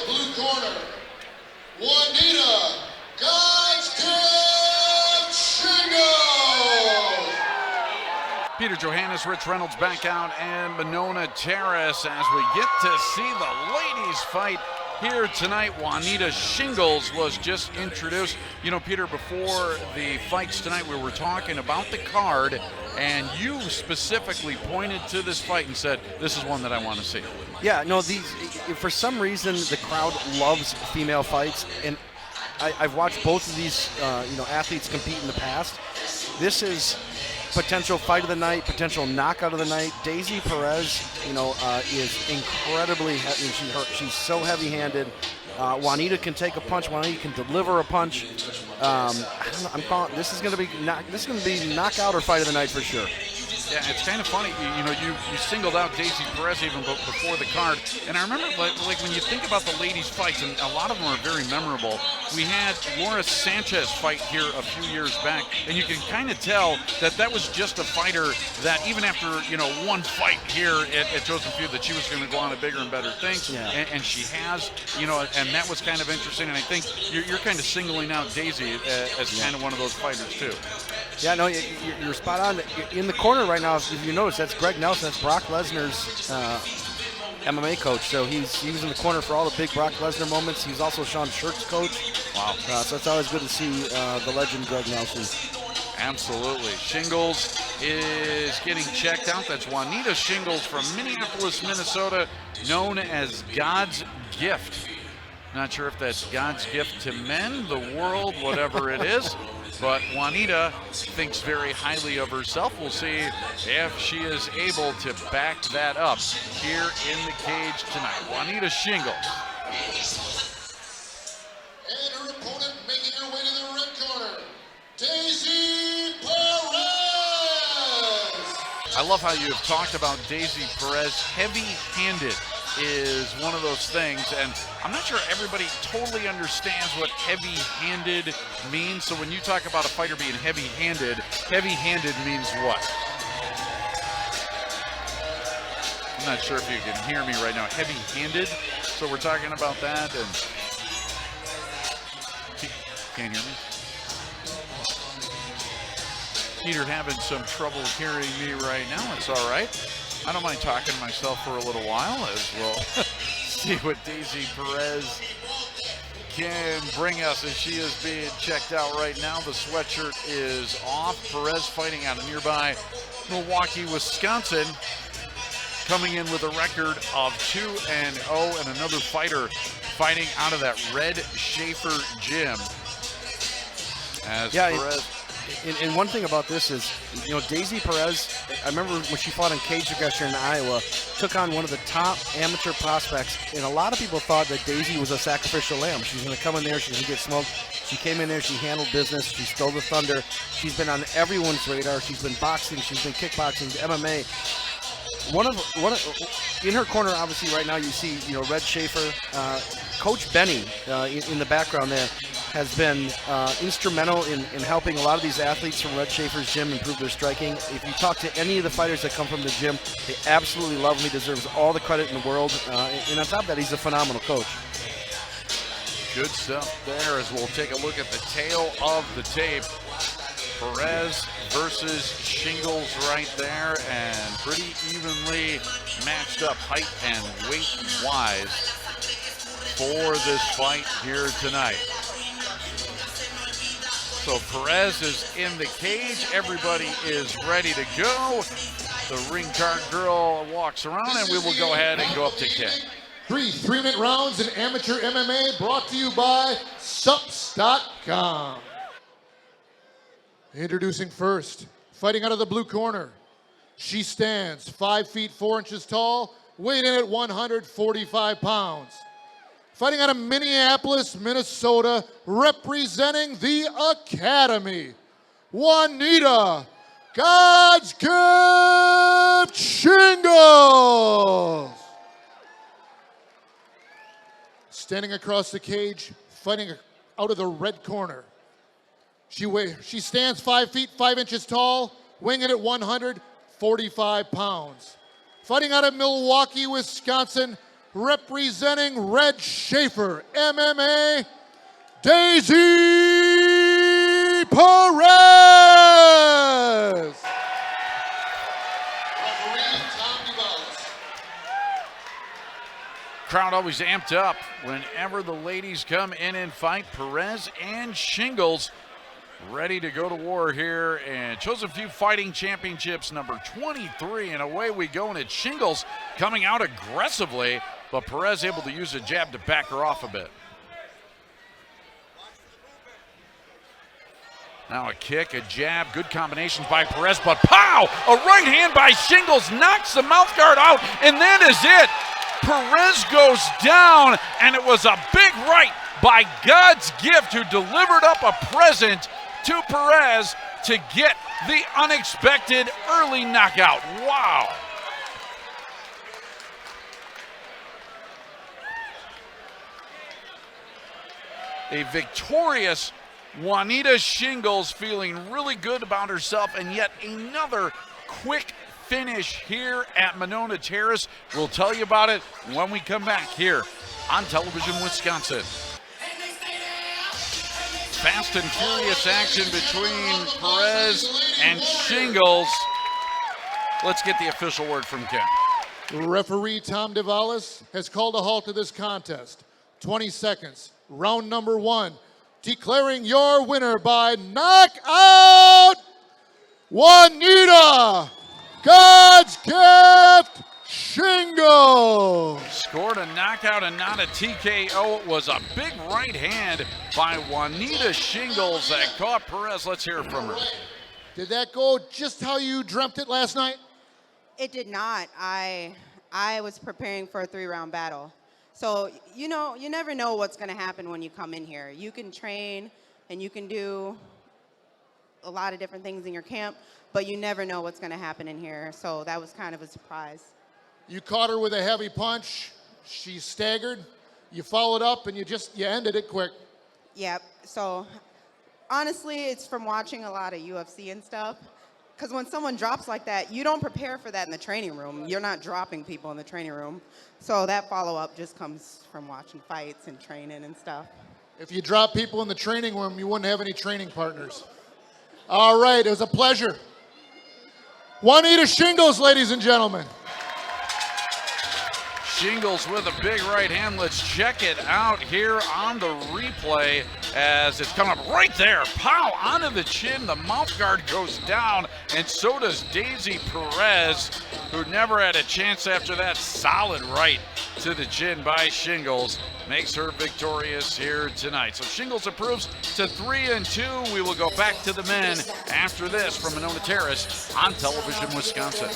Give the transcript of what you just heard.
blue corner, Juanita, God's Gift Shingles. Peter Johannes, Rich Reynolds back out, and Monona Terrace as we get to see the ladies fight here tonight. Juanita Shingles was just introduced. You know, Peter, before the fights tonight, we were talking about the card, and you specifically pointed to this fight and said, this is one that I want to see. Yeah, no, these, for some reason, the crowd loves female fights, and I've watched both of these, athletes compete in the past. This is potential fight of the night, potential knockout of the night. Daysi Perez, is incredibly heavy. She's so heavy-handed. Juanita can take a punch. Juanita can deliver a punch. I'm calling this is going to be knockout or fight of the night for sure. Yeah, it's kind of funny. You singled out Daysi Perez even before the card, and I remember like when you think about the ladies' fights, and a lot of them are very memorable. We had Laura Sanchez fight here a few years back, and you can kind of tell that was just a fighter that even after one fight here at Chosen Few, that she was going to go on to bigger and better things, yeah. and she has, and that was kind of interesting. And I think you're kind of singling out Daysi as kind of one of those fighters too. Yeah, no, you're spot on. In the corner right now, if you notice, that's Greg Nelson. That's Brock Lesnar's MMA coach. So he was in the corner for all the big Brock Lesnar moments. He's also Sean Shirk's coach. Wow. So it's always good to see the legend Greg Nelson. Absolutely. Shingles is getting checked out. That's Juanita Shingles from Minneapolis, Minnesota, known as God's Gift. Not sure if that's God's gift to men, the world, whatever it is. But Juanita thinks very highly of herself. We'll see if she is able to back that up here in the cage tonight. Juanita Shingles. And her opponent making her way to the red corner, Daysi Perez. I love how you have talked about Daysi Perez. Heavy-handed is one of those things, and I'm not sure everybody totally understands what heavy-handed means. So when you talk about a fighter being heavy-handed means what? I'm not sure if you can hear me right now. Heavy-handed, so we're talking about that, and can't hear me? Peter having some trouble hearing me right now. It's all right. I don't mind talking to myself for a little while as well. See what Daysi Perez can bring us as she is being checked out right now. The sweatshirt is off. Perez fighting out of nearby Milwaukee, Wisconsin, coming in with a record of 2-0, and another fighter fighting out of that Red Schaefer gym. As Perez. And one thing about this is, Daysi Perez, I remember when she fought in Cage Aggression in Iowa, took on one of the top amateur prospects, and a lot of people thought that Daysi was a sacrificial lamb. She's going to come in there, she's going to get smoked. She came in there, she handled business, she stole the thunder. She's been on everyone's radar. She's been boxing, she's been kickboxing, MMA. In her corner, obviously, right now you see, Red Schaefer. Coach Benny in the background there has been instrumental in helping a lot of these athletes from Red Schaefer's gym improve their striking. If you talk to any of the fighters that come from the gym, they absolutely love him. He deserves all the credit in the world. And on top of that, he's a phenomenal coach. Good stuff there as we'll take a look at the tail of the tape. Perez versus Shingles right there, and pretty evenly matched up height and weight-wise for this fight here tonight. So Perez is in the cage. Everybody is ready to go. The ring card girl walks around, and we will go ahead and go up to kick. 3-minute rounds in amateur MMA brought to you by Sups.com. Introducing first, fighting out of the blue corner. She stands 5 feet 4 inches tall, weighing in at 145 pounds. Fighting out of Minneapolis, Minnesota, representing the Academy, Juanita God's Gift Shingles. Standing across the cage, fighting out of the red corner. She stands 5 feet 5 inches tall, weighing in at 145 pounds. Fighting out of Milwaukee, Wisconsin, representing Red Schaefer MMA, Daysi Perez. Crowd always amped up whenever the ladies come in and fight. Perez and Shingles ready to go to war here, and Chosen Few Fighting Championships number 23, and away we go. And it's Shingles coming out aggressively, but Perez able to use a jab to back her off a bit. Now a kick, a jab, good combinations by Perez, but pow! A right hand by Shingles knocks the mouth guard out, and that is it. Perez goes down, and it was a big right by God's gift, who delivered up a present to Perez to get the unexpected early knockout. Wow. A victorious Juanita Shingles, feeling really good about herself, and yet another quick finish here at Monona Terrace. We'll tell you about it when we come back here on Television Wisconsin. Fast and furious action between Perez and Shingles. Let's get the official word from Ken. Referee Tom Davalis has called a halt to this contest. 20 seconds, round number 1. Declaring your winner by knockout, Juanita God's Gift Shingles. Scored a knockout and not a TKO. It was a big right hand by Juanita Shingles that caught Perez. Let's hear from her. Did that go just how you dreamt it last night? It did not. I was preparing for a 3-round battle. So, you know, you never know what's going to happen when you come in here. You can train and you can do a lot of different things in your camp, but you never know what's going to happen in here. So that was kind of a surprise. You caught her with a heavy punch. She staggered. You followed up and you ended it quick. Yep. So honestly, it's from watching a lot of UFC and stuff. Because when someone drops like that, you don't prepare for that in the training room. You're not dropping people in the training room. So that follow-up just comes from watching fights and training and stuff. If you drop people in the training room, you wouldn't have any training partners. All right, it was a pleasure. Juanita Shingles, ladies and gentlemen. Shingles with a big right hand. Let's check it out here on the replay as it's coming up right there. Pow, onto the chin. The mouth guard goes down, and so does Daysi Perez, who never had a chance after that solid right to the chin by Shingles. Makes her victorious here tonight. So Shingles improves to 3-2. We will go back to the men after this from Monona Terrace on Television Wisconsin.